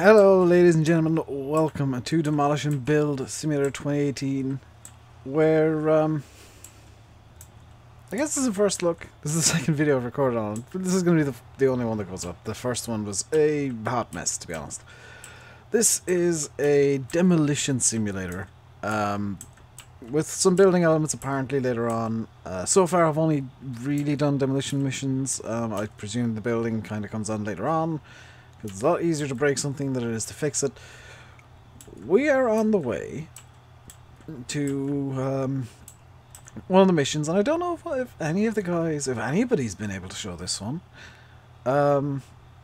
Hello ladies and gentlemen, welcome to Demolish and Build Simulator 2018, where, I guess this is the first look. This is the second video I've recorded on, but this is going to be the only one that goes up. The first one was a hot mess, to be honest. This is a demolition simulator, with some building elements apparently later on. So far I've only really done demolition missions. I presume the building kind of comes on later on. It's a lot easier to break something than it is to fix it. We are on the way to one of the missions, and I don't know if any of the guys, if anybody's been able to show this one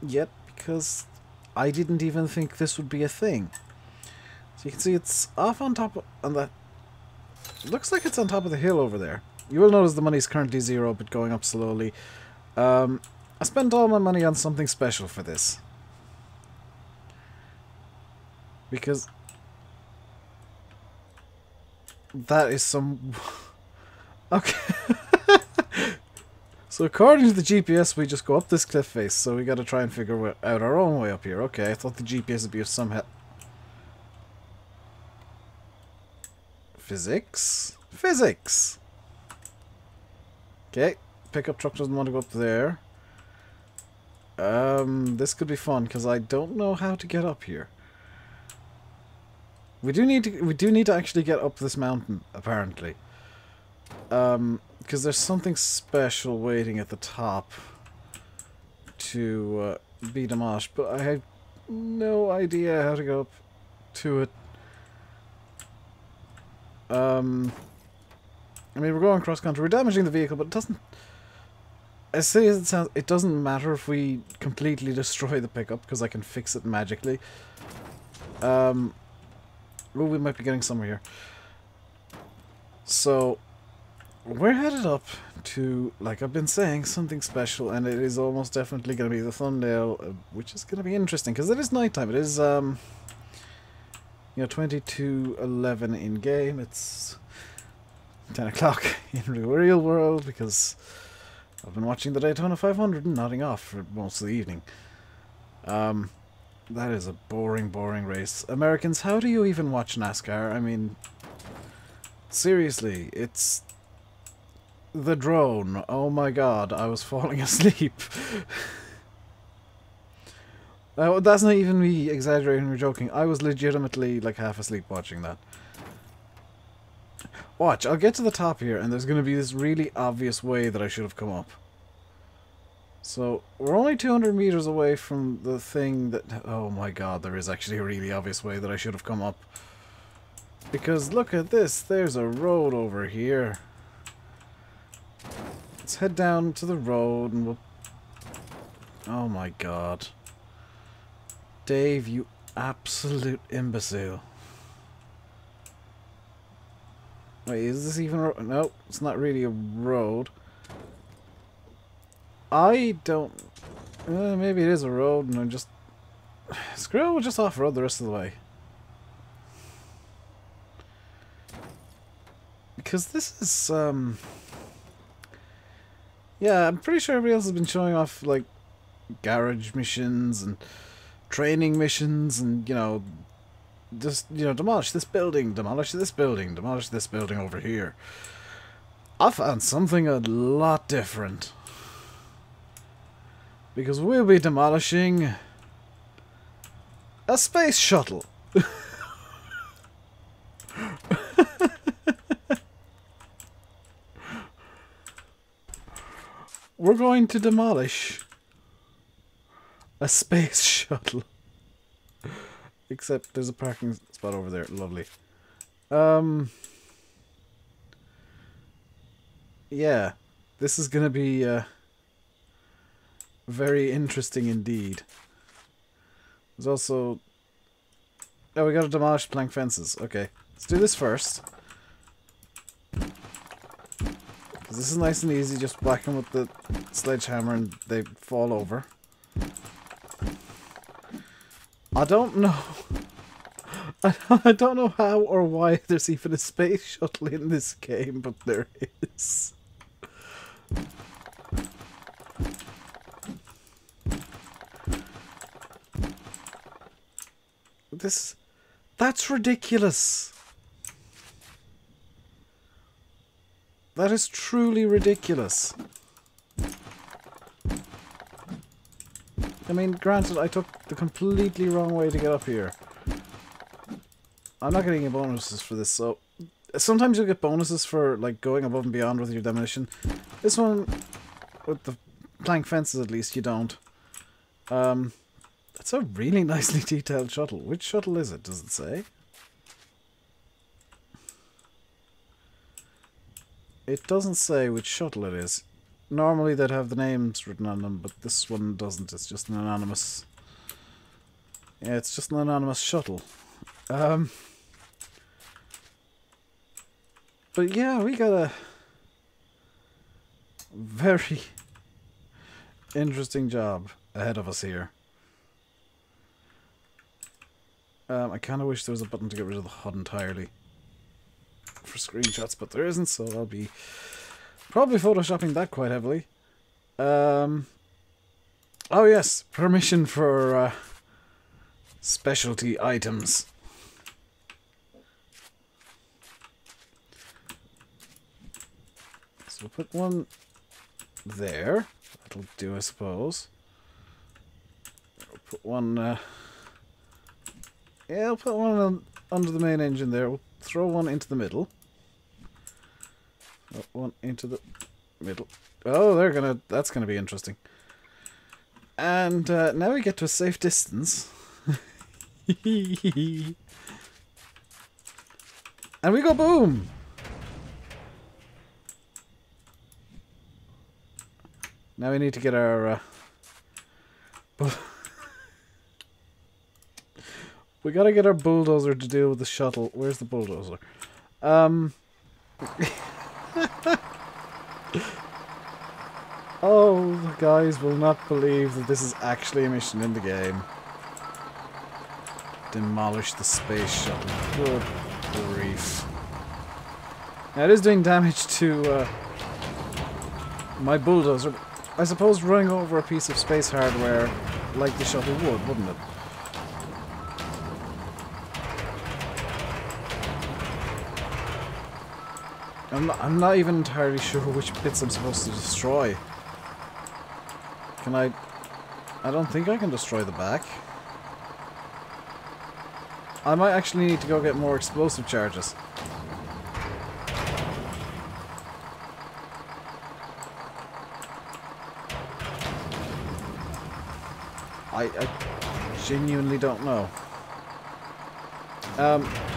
yet, because I didn't even think this would be a thing. So you can see it's off on top on that. Looks like it's on top of the hill over there. You will notice the money's currently 0, but going up slowly. I spent all my money on something special for this. Because that is some... Okay. So according to the GPS, we just go up this cliff face, so we gotta try and figure out our own way up here. Okay, I thought the GPS would be of some help. Physics? Physics! Okay, pickup truck doesn't want to go up there. This could be fun, because I don't know how to get up here. We do need to actually get up this mountain, apparently. Because there's something special waiting at the top to be demolished, but I have no idea how to go up to it. I mean, we're going cross country. We're damaging the vehicle, but it doesn't... As silly as it sounds, it doesn't matter if we completely destroy the pickup, because I can fix it magically. Oh, we might be getting somewhere here. So, we're headed up to, like I've been saying, something special, and it is almost definitely going to be the thumbnail, which is going to be interesting, because it is nighttime. It is, you know, 22:11 in game. It's 10 o'clock in the real world, because I've been watching the Daytona 500 and nodding off for most of the evening. That is a boring, boring race. Americans, how do you even watch NASCAR? I mean, seriously, it's the drone. Oh my god, I was falling asleep. That's not even me exaggerating or joking. I was legitimately like half asleep watching that. Watch, I'll get to the top here, and there's going to be this really obvious way that I should have come up. So, we're only 200 meters away from the thing that... Oh my god, there is actually a really obvious way that I should have come up. Because look at this, there's a road over here. Let's head down to the road and we'll... Oh my god. Dave, you absolute imbecile. Wait, is this even a... No, it's not really a road. I don't... maybe it is a road and I'm just... Screw it, we'll just off-road the rest of the way. Because this is, yeah, I'm pretty sure everybody else has been showing off, like, garage missions and training missions and, you know, just, you know, demolish this building, demolish this building, demolish this building over here. I found something a lot different. Because we'll be demolishing a space shuttle. We're going to demolish a space shuttle. Except there's a parking spot over there. Lovely. Yeah. This is gonna be very interesting indeed. There's also... Oh, we gotta demolish plank fences. Okay. Let's do this first. Because this is nice and easy. Just whack them with the sledgehammer and they fall over. I don't know... I don't know how or why there's even a space shuttle in this game, but there is. That's ridiculous. That is truly ridiculous. I mean, granted, I took the completely wrong way to get up here. I'm not getting any bonuses for this, so... Sometimes you'll get bonuses for, like, going above and beyond with your demolition. This one, with the plank fences at least, you don't. That's a really nicely detailed shuttle. Which shuttle is it? Does it say? It doesn't say which shuttle it is. Normally they'd have the names written on them, but this one doesn't. It's just an anonymous... Yeah, it's just an anonymous shuttle. But yeah, we got a very interesting job ahead of us here. I kind of wish there was a button to get rid of the HUD entirely for screenshots, but there isn't, so I'll be probably photoshopping that quite heavily. Oh yes, permission for specialty items. So we'll put one there. That'll do, I suppose. We'll put one... yeah, I'll put one under the main engine there. We'll throw one into the middle. One into the middle. Oh, that's gonna be interesting. And now we get to a safe distance. And we go boom! Now we need to get our... we gotta get our bulldozer to deal with the shuttle. Where's the bulldozer? Oh, the guys will not believe that this is actually a mission in the game. Demolish the space shuttle. Good grief. Now it is doing damage to my bulldozer. I suppose running over a piece of space hardware like the shuttle would, wouldn't it? I'm not even entirely sure which bits I'm supposed to destroy. Can I don't think I can destroy the back. I might actually need to go get more explosive charges. I genuinely don't know.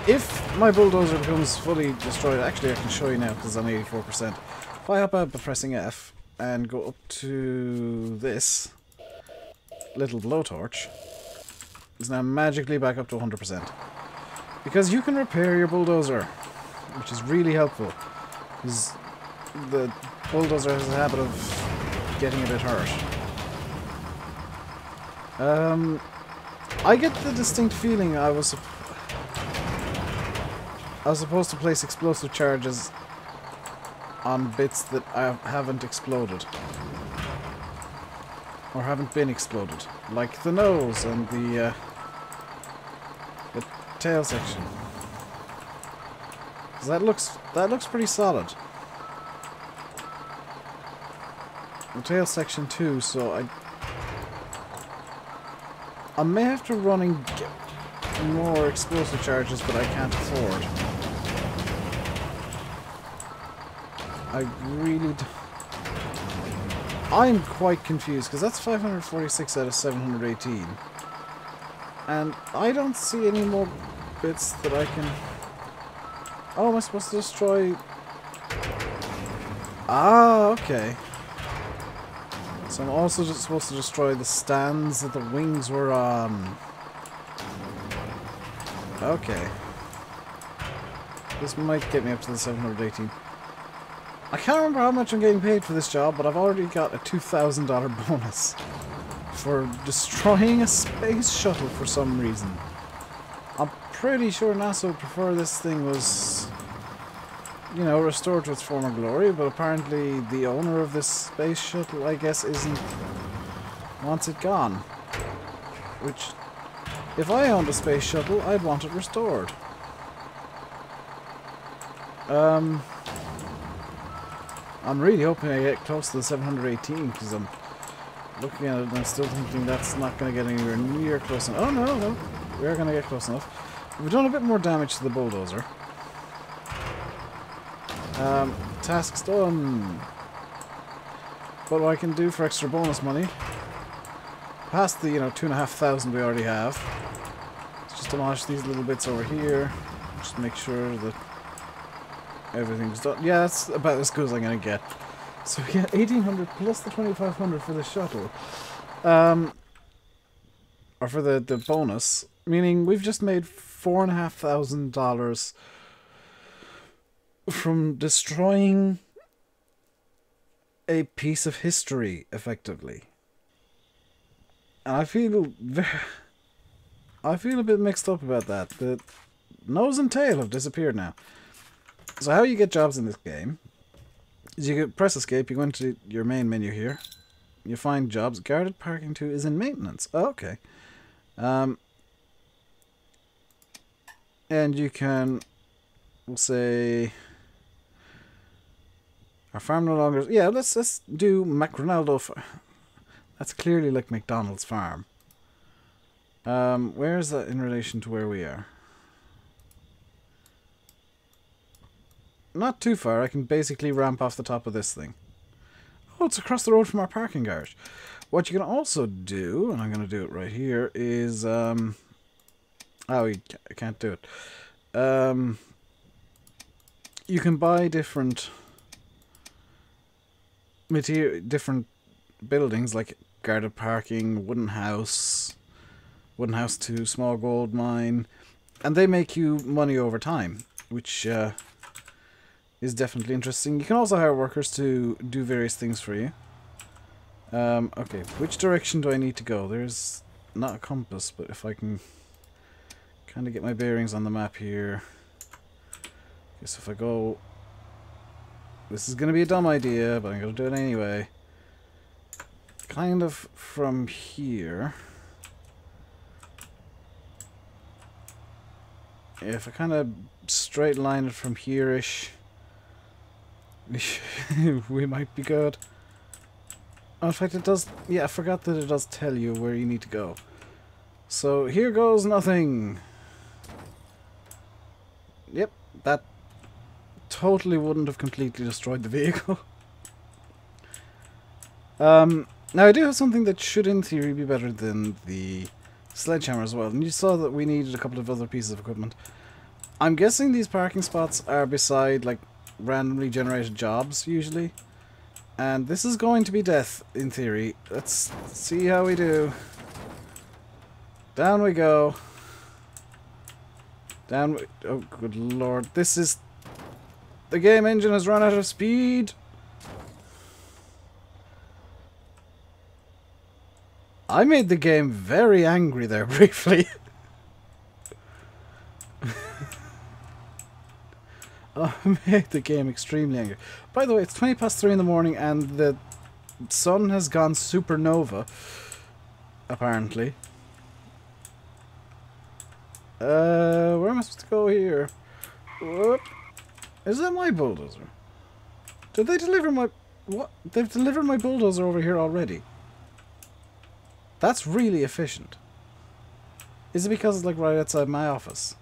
If my bulldozer becomes fully destroyed, actually I can show you now because I'm 84%. If I hop out by pressing F and go up to this little blowtorch, it's now magically back up to 100%. Because you can repair your bulldozer, which is really helpful. Because the bulldozer has a habit of getting a bit hurt. I get the distinct feeling I was supposed to place explosive charges on bits that haven't exploded. Or haven't been exploded. Like the nose and the tail section. 'Cause that looks pretty solid. The tail section too, so I may have to run and get more explosive charges, but I can't afford. I really I'm quite confused, because that's 546 out of 718. And I don't see any more bits that I can... Oh, am I supposed to destroy... Ah, okay. So I'm also just supposed to destroy the stands that the wings were on. Okay. This might get me up to the 718. I can't remember how much I'm getting paid for this job, but I've already got a $2,000 bonus for destroying a space shuttle for some reason. I'm pretty sure NASA would prefer this thing was, you know, restored to its former glory, but apparently the owner of this space shuttle, I guess, wants it gone. Which If I owned a space shuttle, I'd want it restored. I'm really hoping I get close to the 718 because I'm looking at it and I'm still thinking that's not going to get anywhere near close enough. Oh no, no, we are going to get close enough. We've done a bit more damage to the bulldozer. Task's done. But what I can do for extra bonus money, past the 2,500 we already have, let's just demolish these little bits over here. Just make sure that everything's done. Yeah, that's about as good as I'm gonna get. So we get 1,800 plus the 2,500 for the shuttle, or for the bonus, meaning we've just made $4,500 from destroying a piece of history, effectively. And I feel a bit mixed up about that. The nose and tail have disappeared now. So how you get jobs in this game is you press escape, you go into your main menu here, you find jobs. Guarded parking 2 is in maintenance. Oh, okay. And you can, we'll say, our farm no longer... Yeah, let's do McRonaldo. That's clearly like McDonald's farm. Where is that in relation to where we are? Not too far. I can basically ramp off the top of this thing. Oh, it's across the road from our parking garage. What you can also do, and I'm going to do it right here, is... oh, I can't do it. You can buy different buildings, like guarded parking, wooden house 2, small gold mine, and they make you money over time, which is definitely interesting. You can also hire workers to do various things for you. Okay, which direction do I need to go? There's not a compass, but if I can kind of get my bearings on the map here. Okay, so if I go... This is going to be a dumb idea, but I'm going to do it anyway. Kind of from here. If I kind of straight line it from here-ish, we might be good. Oh, in fact, it does... Yeah, I forgot that it does tell you where you need to go. So, here goes nothing. Yep, that totally wouldn't have completely destroyed the vehicle. Now, I do have something that should, in theory, be better than the sledgehammer as well. And you saw that we needed a couple of other pieces of equipment. I'm guessing these parking spots are beside, like, randomly generated jobs, usually. And this is going to be death, in theory. Let's see how we do. Down we go. Down we... Oh, good lord. This is... The game engine has run out of speed. I made the game very angry there, briefly. I made the game extremely angry. By the way, it's 20 past 3 in the morning and the sun has gone supernova. Apparently. Where am I supposed to go here? Whoop. Is that my bulldozer? Did they deliver my... What? They've delivered my bulldozer over here already. That's really efficient. Is it because it's like right outside my office?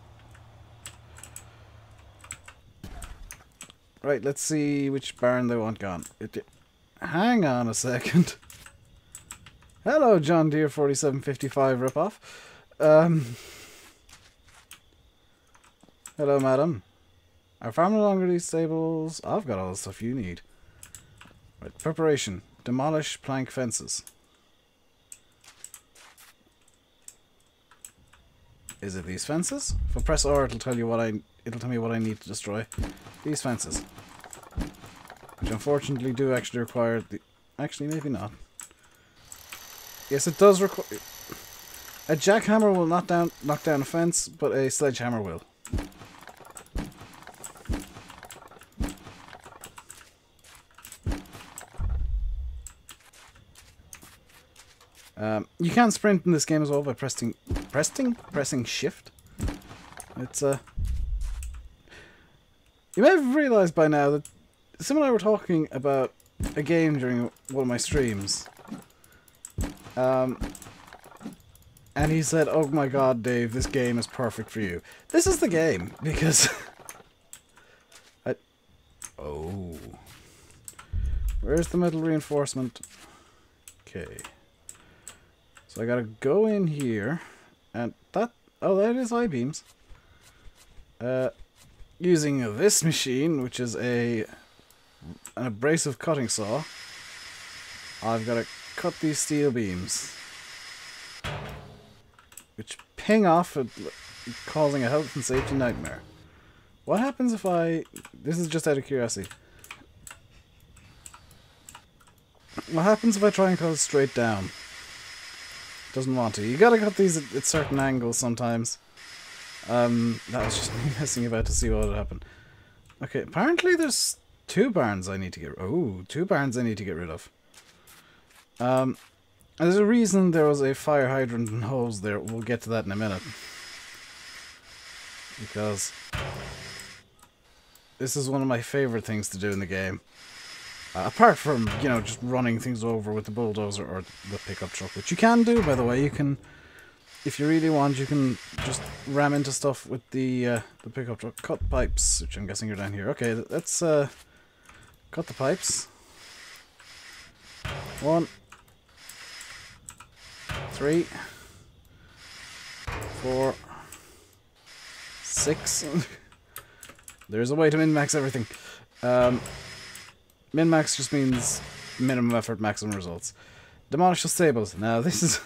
Right, let's see which barn they want gone. Hang on a second. Hello, John Deere 4755 ripoff. Hello, madam. Our farm no longer needs stables. I've got all the stuff you need. Right, preparation. Demolish plank fences. Is it these fences? If I press R, it'll tell me what I need to destroy. These fences, which unfortunately do actually require the... Actually, maybe not. Yes, it does require... A jackhammer will knock down a fence, but a sledgehammer will. You can sprint in this game as well by pressing pressing shift. It's you may have realized by now that Sim and I were talking about a game during one of my streams. And he said, "Oh my god, Dave, this game is perfect for you." This is the game, because oh. Where's the metal reinforcement? Okay. So I gotta go in here, and that... Oh, that is I-beams. Using this machine, which is an abrasive cutting saw, I've gotta cut these steel beams, which ping off, causing a health and safety nightmare. What happens if I... This is just out of curiosity. What happens if I try and cut it straight down? Doesn't want to. You gotta cut these at certain angles sometimes. That was just me messing about to see what would happen. Okay, apparently there's two barns I need to get... Oh, two barns I need to get rid of. And there's a reason there was a fire hydrant and hose there. We'll get to that in a minute. Because this is one of my favorite things to do in the game. Apart from, you know, just running things over with the bulldozer or the pickup truck, which you can do, by the way. You can, if you really want, you can just ram into stuff with the pickup truck. Cut pipes, which I'm guessing are down here. Okay, let's cut the pipes. 1, 3, 4, 6. There's a way to min-max everything. Min-max just means minimum effort, maximum results. Demolish the stables. Now this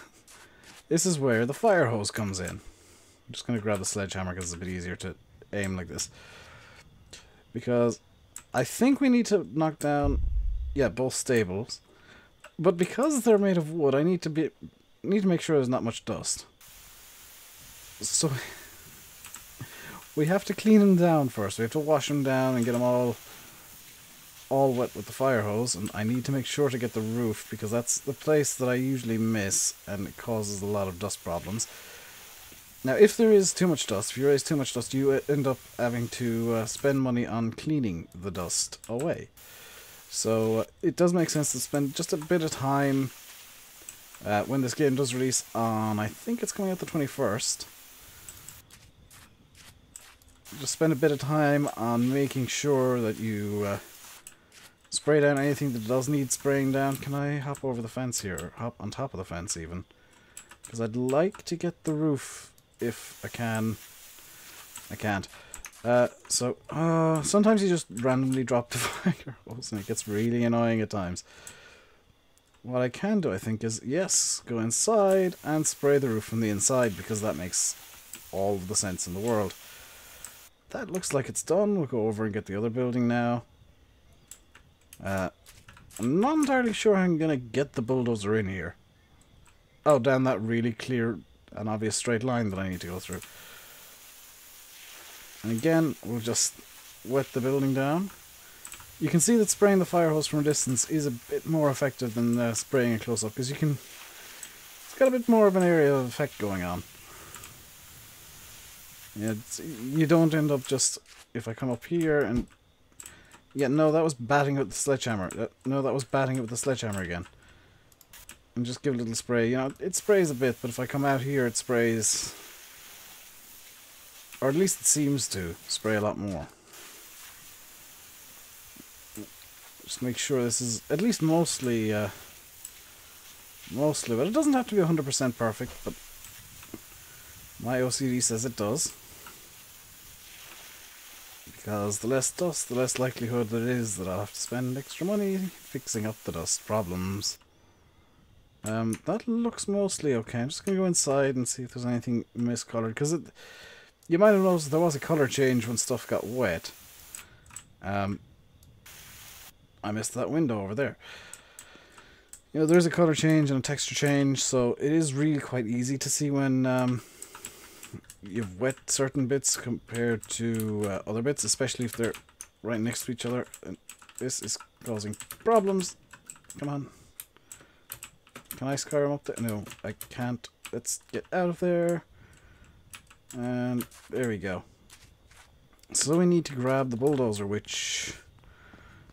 is where the fire hose comes in. I'm just going to grab the sledgehammer because it's a bit easier to aim like this. Because I think we need to knock down, yeah, both stables. But because they're made of wood, I need to make sure there's not much dust. So we have to clean them down first. We have to wash them down and get them all wet with the fire hose, and I need to make sure to get the roof, because that's the place that I usually miss, and it causes a lot of dust problems. Now, if there is too much dust, if you raise too much dust, you end up having to spend money on cleaning the dust away. So it does make sense to spend just a bit of time when this game does release on, I think it's coming out the 21st. Just spend a bit of time on making sure that you spray down anything that does need spraying down. Can I hop over the fence here? Or hop on top of the fence even? Because I'd like to get the roof if I can. I can't. Sometimes you just randomly drop the fire hose and it gets really annoying at times. What I can do, I think, is, yes, go inside and spray the roof from the inside, because that makes all the sense in the world. That looks like it's done. We'll go over and get the other building now. I'm not entirely sure how I'm going to get the bulldozer in here. Oh, down that really clear and obvious straight line that I need to go through. And again, we'll just wet the building down. You can see that spraying the fire hose from a distance is a bit more effective than spraying it close up, because you can... It's got a bit more of an area of effect going on. Yeah, you don't end up just... If I come up here and... Yeah, no, that was batting it with the sledgehammer. No, that was batting it with the sledgehammer again. And just give a little spray. You know, it sprays a bit, but if I come out here, it sprays... Or at least it seems to spray a lot more. Just make sure this is at least mostly, but it doesn't have to be 100% perfect, but my OCD says it does. Because the less dust, the less likelihood there is that I'll have to spend extra money fixing up the dust problems. That looks mostly okay. I'm just going to go inside and see if there's anything miscolored, because you might have noticed there was a color change when stuff got wet. I missed that window over there. You know, there's a color change and a texture change, so it is really quite easy to see when you've wet certain bits compared to other bits, especially if they're right next to each other. And this is causing problems. Come on. Can I Skyrim up there? No, I can't. Let's get out of there. And there we go. So we need to grab the bulldozer, which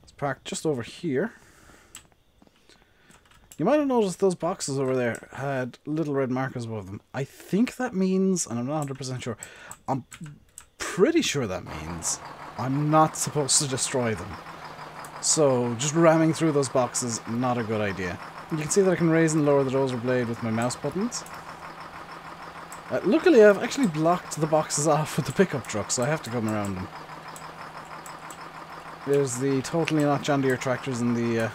is parked just over here. You might have noticed those boxes over there had little red markers above them. I think that means, and I'm not 100% sure, I'm pretty sure that means I'm not supposed to destroy them. So just ramming through those boxes, not a good idea. You can see that I can raise and lower the dozer blade with my mouse buttons. Luckily I've actually blocked the boxes off with the pickup truck, so I have to come around them. There's the totally not John Deere tractors in the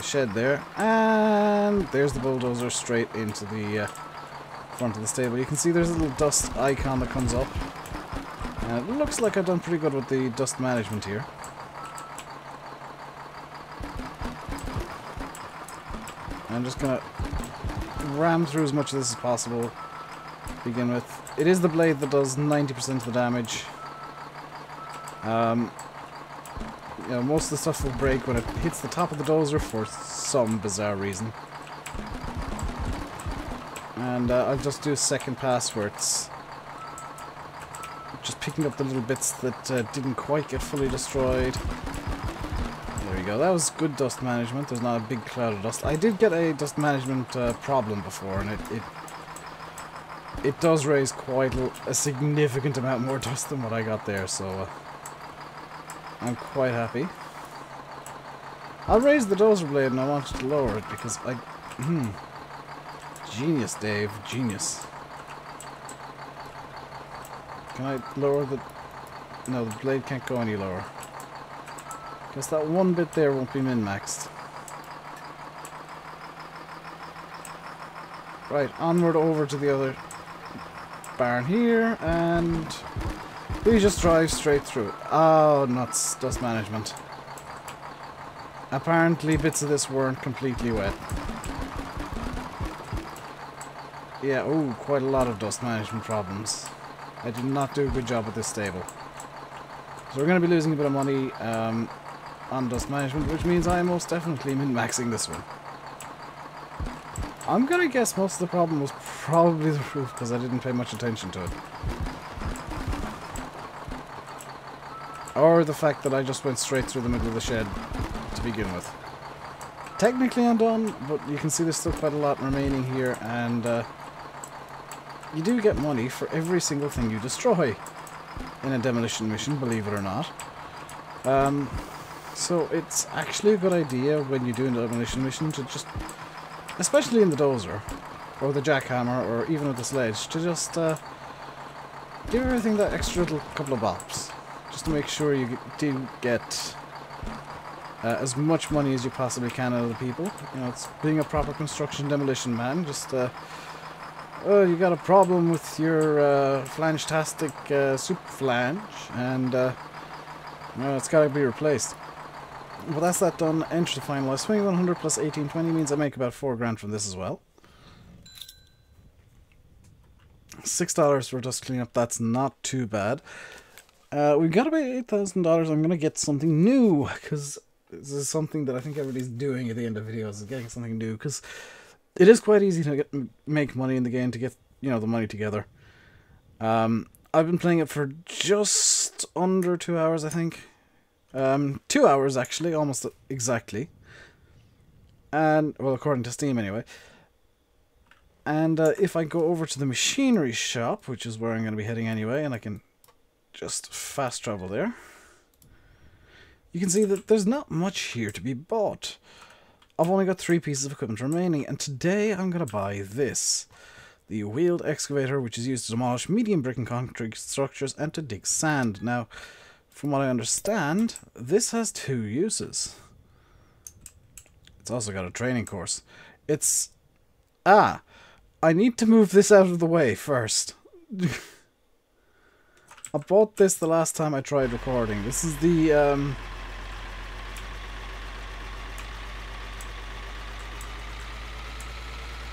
shed there, and there's the bulldozer straight into the front of the stable. You can see there's a little dust icon that comes up. It looks like I've done pretty good with the dust management here. I'm just gonna ram through as much of this as possible to begin with. It is the blade that does 90% of the damage. You know, most of the stuff will break when it hits the top of the dozer for some bizarre reason. And I'll just do a second pass where it's just picking up the little bits that didn't quite get fully destroyed. There we go. That was good dust management. There's not a big cloud of dust. I did get a dust management problem before, and it does raise quite a significant amount more dust than what I got there, so I'm quite happy. I'll raise the dozer blade and I wanted to lower it because genius, Dave. Genius. Can I lower the... No, the blade can't go any lower. Guess that one bit there won't be min-maxed. Right, onward over to the other barn here, and we just drive straight through. Oh, nuts. Dust management. Apparently bits of this weren't completely wet. Yeah, ooh, quite a lot of dust management problems. I did not do a good job with this stable. So we're going to be losing a bit of money on dust management, which means I am most definitely min-maxing this one. I'm going to guess most of the problem was probably the roof, because I didn't pay much attention to it. Or the fact that I just went straight through the middle of the shed to begin with. Technically I'm done, but you can see there's still quite a lot remaining here, and you do get money for every single thing you destroy in a demolition mission, believe it or not. So it's actually a good idea when you do a demolition mission to just, especially in the dozer, or the jackhammer, or even with the sledge, to just give everything that extra little couple of bops, just to make sure you do get as much money as you possibly can out of the people. You know, it's being a proper construction demolition man. Just, oh, you got a problem with your flange-tastic super flange, and well, it's got to be replaced. Well, that's that done. Enter to finalize. 2100 plus 1820 means I make about $4 grand from this as well. $6 for dust cleanup. That's not too bad. We've got about $8,000. I'm going to get something new, because this is something that I think everybody's doing at the end of videos, is getting something new, because it is quite easy to make money in the game, to get, you know, the money together. I've been playing it for just under 2 hours, I think. 2 hours, actually, almost exactly. And, well, according to Steam, anyway. And if I go over to the machinery shop, which is where I'm going to be heading anyway, and I can just fast travel there, you can see that there's not much here to be bought. I've only got 3 pieces of equipment remaining, and today I'm going to buy this. The wheeled excavator, which is used to demolish medium brick and concrete structures and to dig sand. Now, from what I understand, this has 2 uses. It's also got a training course. It's... Ah! I need to move this out of the way first. I bought this the last time I tried recording. This is the,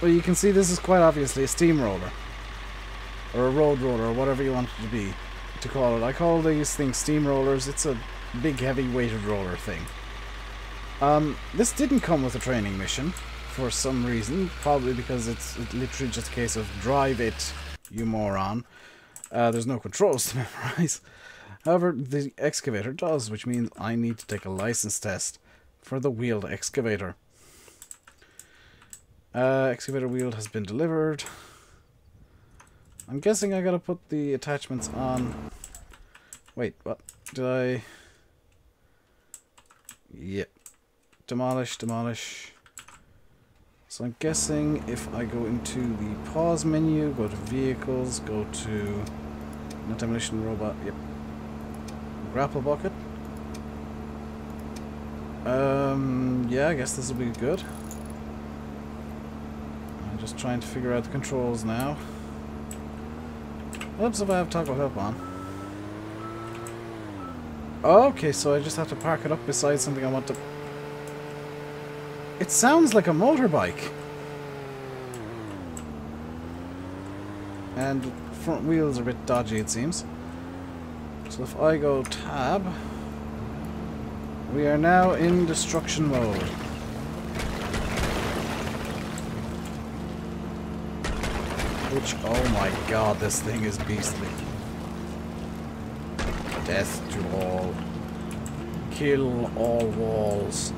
well, you can see this is quite obviously a steamroller. Or a road roller, or whatever you want it to be, to call it. I call these things steamrollers. It's a big, heavy, weighted roller thing. This didn't come with a training mission, for some reason. Probably because it's literally just a case of drive it you moron. There's no controls to memorize. However, the excavator does, which means I need to take a license test for the wheeled excavator. Excavator wheel has been delivered. I'm guessing I gotta put the attachments on. Wait, what? Did I? Yep. Demolish, demolish. So I'm guessing if I go into the pause menu, go to vehicles, go to not demolition robot, yep. Grapple bucket. Yeah, I guess this will be good. I'm just trying to figure out the controls now. Oops, if I have toggle help on. Okay, so I just have to park it up beside something I want to... It sounds like a motorbike. And front wheels are a bit dodgy, it seems. So if I go tab, we are now in destruction mode. Which, oh my god, this thing is beastly. Death to all. Kill all walls.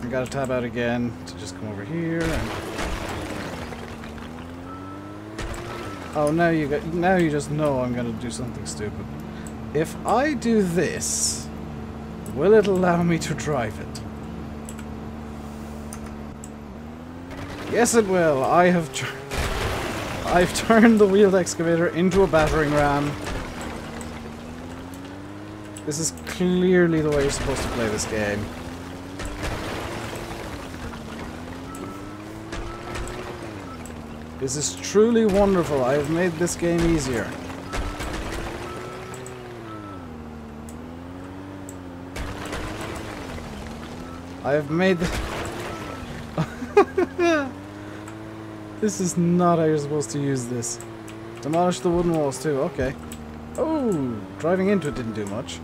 I gotta tab out again to just come over here and... Oh, now you just know I'm gonna do something stupid. If I do this, will it allow me to drive it? Yes, it will. I've turned the wheeled excavator into a battering ram. This is clearly the way you're supposed to play this game. This is truly wonderful. I have made this game easier. I have made This is not how you're supposed to use this. Demolish the wooden walls too, okay. Oh, driving into it didn't do much.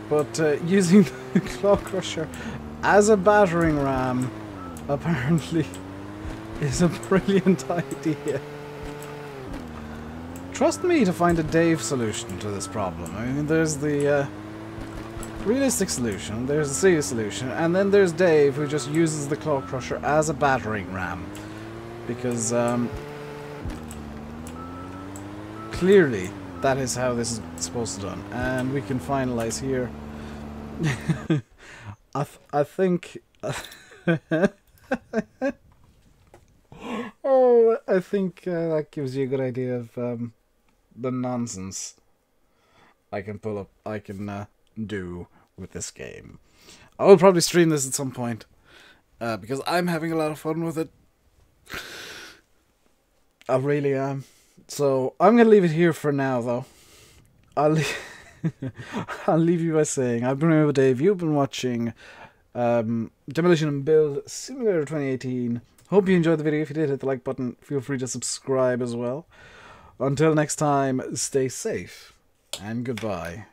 But using the claw crusher as a battering ram, apparently, is a brilliant idea. Trust me to find a Dave solution to this problem. I mean, there's the realistic solution, there's the serious solution, and then there's Dave who just uses the claw crusher as a battering ram. Because, clearly, that is how this is supposed to be done. And we can finalize here. I think... Oh, I think that gives you a good idea of the nonsense I can pull up, I can do with this game. I will probably stream this at some point because I'm having a lot of fun with it. I really am. So I'm gonna leave it here for now, though. I'll leave you by saying I've been RainbowDave. You've been watching Demolition and Build Simulator 2018. Hope you enjoyed the video. If you did, hit the like button. Feel free to subscribe as well. Until next time, stay safe and goodbye.